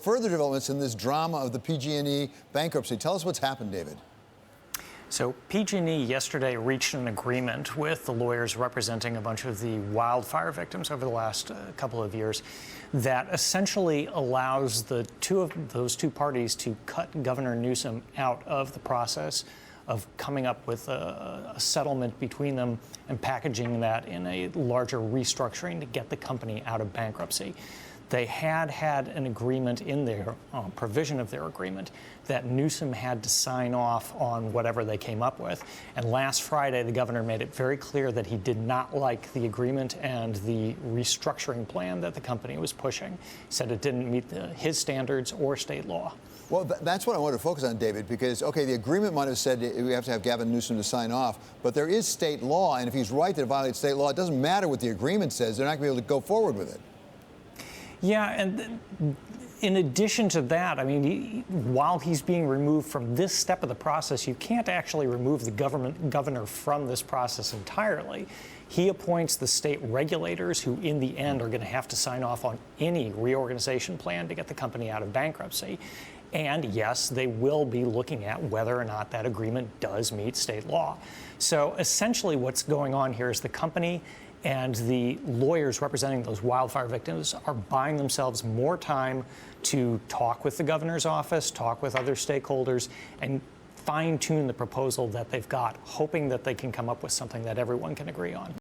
further developments in this drama of the PG&E bankruptcy. Tell us what's happened, David. So PG&E yesterday reached an agreement with the lawyers representing a bunch of the wildfire victims over the last couple of years that essentially allows those two parties to cut Governor Newsome out of the process of coming up with a settlement between them and packaging that in a larger restructuring to get the company out of bankruptcy. They had an agreement in their provision of their agreement that Newsome had to sign off on whatever they came up with. And last Friday, the governor made it very clear that he did not like the agreement and the restructuring plan that the company was pushing. He said it didn't meet his standards or state law. Well, that's what I wanted to focus on, David, because, okay, the agreement might have said we have to have Gavin Newsom to sign off, but there is state law, and if he's right that it violates state law, it doesn't matter what the agreement says. They're not going to be able to go forward with it. Yeah, and in addition to that, I mean, while he's being removed from this step of the process, you can't actually remove the governor from this process entirely. He appoints the state regulators who, in the end, are going to have to sign off on any reorganization plan to get the company out of bankruptcy. And yes, they will be looking at whether or not that agreement does meet state law. So essentially what's going on here is the company and the lawyers representing those wildfire victims are buying themselves more time to talk with the governor's office, talk with other stakeholders, and fine-tune the proposal that they've got, hoping that they can come up with something that everyone can agree on.